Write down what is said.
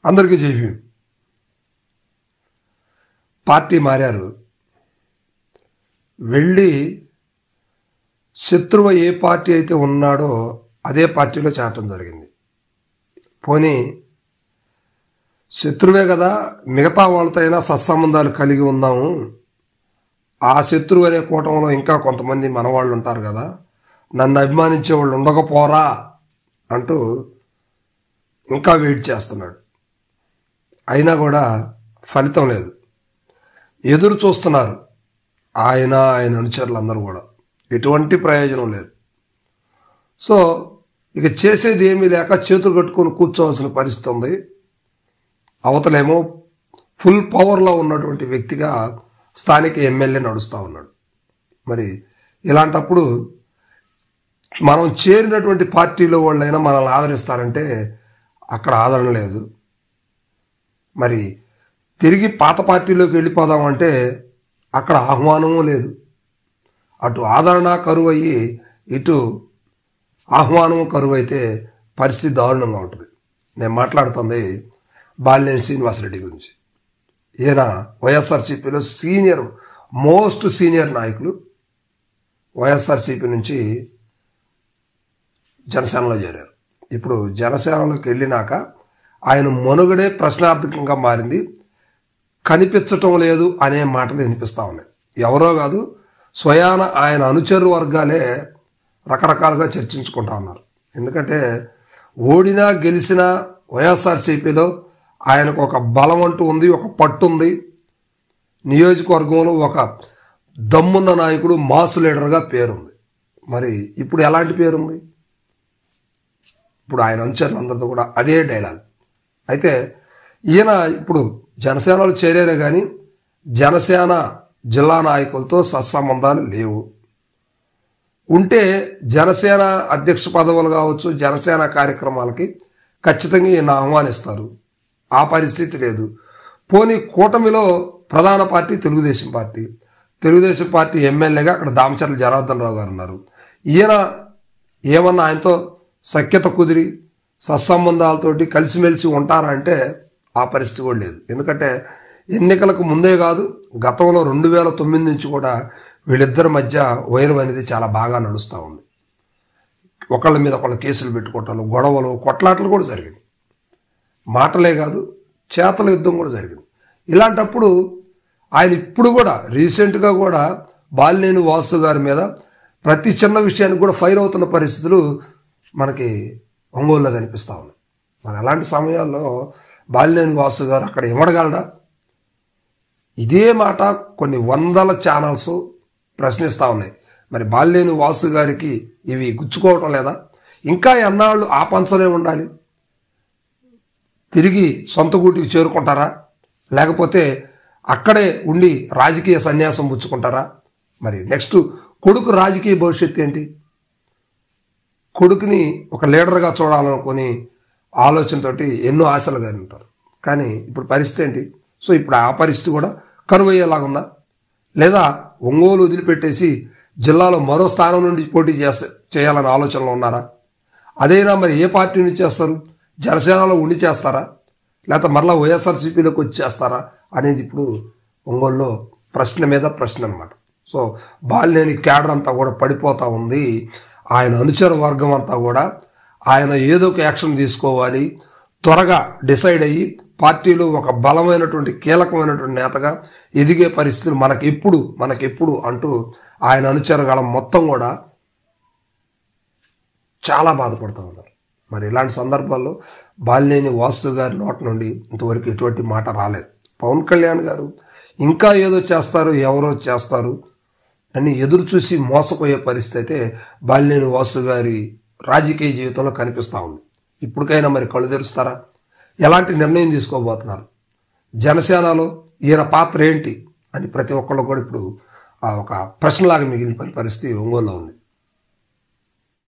అందరికీ జైభీం. పార్టీ మారారు, వెళ్ళి శత్రువు ఏ పార్టీ అయితే ఉన్నాడో అదే పార్టీలో చేరటం జరిగింది. పోనీ శత్రువే కదా, మిగతా వాళ్ళతో అయినా సత్సంబంధాలు కలిగి ఉన్నాము, ఆ శత్రువు అనే కూటంలో ఇంకా కొంతమంది మనవాళ్ళు ఉంటారు కదా, నన్ను అభిమానించే వాళ్ళు ఉండకపోరా అంటూ ఇంకా వెయిట్ చేస్తున్నాడు. అయినా కూడా ఫలితం లేదు. ఎదురు చూస్తున్నారు ఆయన అనుచరులు అందరూ కూడా. ఎటువంటి ప్రయోజనం లేదు. సో ఇక చేసేది ఏమీ లేక చేతులు కట్టుకొని కూర్చోవలసిన పరిస్థితి ఉంది. అవతలేమో ఫుల్ పవర్లో ఉన్నటువంటి వ్యక్తిగా స్థానిక ఎమ్మెల్యే నడుస్తూ ఉన్నాడు. మరి ఇలాంటప్పుడు మనం చేరినటువంటి పార్టీలో వాళ్ళైనా మనల్ని ఆదరిస్తారంటే అక్కడ ఆదరణ లేదు. మరి తిరిగి పాత పార్టీలోకి వెళ్ళిపోదామంటే అక్కడ ఆహ్వానము లేదు. అటు ఆదరణ కరువు అయ్యి ఇటు ఆహ్వానం కరువు అయితే పరిస్థితి దారుణంగా ఉంటుంది. నేను మాట్లాడుతుంది బాలినేని శ్రీనివాసరెడ్డి గురించి. ఈయన వైఎస్ఆర్సీపీలో మోస్ట్ సీనియర్ నాయకులు. వైఎస్ఆర్సీపీ నుంచి జనసేనలో చేరారు. ఇప్పుడు జనసేనలోకి వెళ్ళినాక ఆయన మనుగడే ప్రశ్నార్థకంగా మారింది. కనిపించటం లేదు అనే మాటలు వినిపిస్తూ ఉన్నాయి. ఎవరో కాదు, స్వయాన ఆయన అనుచరు వర్గాలే రకరకాలుగా చర్చించుకుంటా ఉన్నారు. ఎందుకంటే ఓడినా గెలిచినా వైఎస్ఆర్సీపీలో ఆయనకు ఒక బలం అంటూ ఉంది, ఒక పట్టు ఉంది. నియోజకవర్గంలో ఒక దమ్మున్న నాయకుడు, మాస్ లీడర్గా పేరుంది. మరి ఇప్పుడు ఎలాంటి పేరుంది? ఇప్పుడు ఆయన అనుచరులు అందరితో కూడా అదే డైలాగ్. అయితే ఈయన ఇప్పుడు జనసేనలో చేరారే కానీ జనసేన జిల్లా నాయకులతో సత్సంబంధాలు లేవు. ఉంటే జనసేన అధ్యక్ష పదవులు కావచ్చు, జనసేన కార్యక్రమాలకి ఖచ్చితంగా ఈయన ఆహ్వానిస్తారు. ఆ పరిస్థితి లేదు. పోనీ కూటమిలో ప్రధాన పార్టీ తెలుగుదేశం పార్టీ ఎమ్మెల్యేగా అక్కడ దామచర్ల జనార్దన్ రావు గారు ఉన్నారు. ఈయన ఏమన్నా ఆయనతో సఖ్యత కుదిరి సత్సంబంధాలతోటి కలిసిమెలిసి ఉంటారా అంటే ఆ పరిస్థితి కూడా లేదు. ఎందుకంటే ఎన్నికలకు ముందే కాదు, గతంలో 2009 నుంచి కూడా వీళ్ళిద్దరి మధ్య వైరం అనేది చాలా బాగా నడుస్తూ ఉంది. ఒకళ్ళ మీద ఒకళ్ళు కేసులు పెట్టుకోవటాలు, గొడవలు, కొట్లాటలు కూడా జరిగింది. మాటలే కాదు, చేతల యుద్ధం కూడా జరిగింది. ఇలాంటప్పుడు ఆయన ఇప్పుడు కూడా రీసెంట్గా కూడా బాలినేని వాసు గారి మీద ప్రతి చిన్న విషయానికి కూడా ఫైర్ అవుతున్న పరిస్థితులు మనకి ఒంగోలులో కనిపిస్తూ ఉన్నాయి. మరి అలాంటి సమయాల్లో బాలినేని వాసు గారు అక్కడ ఇవ్వడగలడా? ఇదే మాట కొన్ని వందల ఛానల్స్ ప్రశ్నిస్తూ ఉన్నాయి. మరి బాలినేని వాసు గారికి ఇవి గుచ్చుకోవటం లేదా? ఇంకా ఎన్నాళ్ళు ఆ పంచలే ఉండాలి? తిరిగి సొంత గూటికి చేరుకుంటారా? లేకపోతే అక్కడే ఉండి రాజకీయ సన్యాసం పుచ్చుకుంటారా? మరి నెక్స్ట్ కొడుకు రాజకీయ భవిష్యత్తు ఏంటి? కొడుకుని ఒక లీడర్గా చూడాలనుకుని ఆలోచనతోటి ఎన్నో ఆశలు కానీ ఉంటారు. కానీ ఇప్పుడు పరిస్థితి ఏంటి? సో ఇప్పుడు ఆ పరిస్థితి కూడా కరువయ్యేలాగుందా? లేదా ఒంగోలు వదిలిపెట్టేసి జిల్లాలో మరో స్థానం నుండి పోటీ చేయాలని ఆలోచనలో ఉన్నారా? అదైనా మరి ఏ పార్టీ నుంచి చేస్తారు? జనసేనలో ఉండి చేస్తారా? లేకపోతే మరలా వైఎస్ఆర్సీపీలోకి వచ్చి చేస్తారా అనేది ఇప్పుడు ఒంగోలులో ప్రశ్న మీద ప్రశ్న అనమాట. సో బాలినేని క్యాడర్ అంతా కూడా పడిపోతూ ఉంది. ఆయన అనుచర వర్గం అంతా కూడా ఆయన ఏదో ఒక యాక్షన్ తీసుకోవాలి, త్వరగా డిసైడ్ అయ్యి పార్టీలో ఒక బలమైనటువంటి కీలకమైనటువంటి నేతగా ఎదిగే పరిస్థితులు మనకెప్పుడు అంటూ ఆయన అనుచరగాలం మొత్తం కూడా చాలా బాధపడుతూ ఉన్నారు. మరి ఇలాంటి సందర్భాల్లో బాలినేని వాసు గారి నోటి నుండి ఇంతవరకు ఎటువంటి మాట రాలేదు. పవన్ కళ్యాణ్ గారు ఇంకా ఏదో చేస్తారు, ఎవరో చేస్తారు అని ఎదురు చూసి మోసపోయే పరిస్థితి అయితే బాలినేని వాసు గారి రాజకీయ జీవితంలో కనిపిస్తూ ఉంది. ఇప్పటికైనా మరి కళ్ళు తెరుస్తారా? ఎలాంటి నిర్ణయం తీసుకోబోతున్నారు? జనసేనలో ఈయన పాత్ర ఏంటి అని ప్రతి ఒక్కళ్ళు కూడా ఇప్పుడు ఒక ప్రశ్నలాగా మిగిలిన పరిస్థితి ఒంగోలులో ఉంది.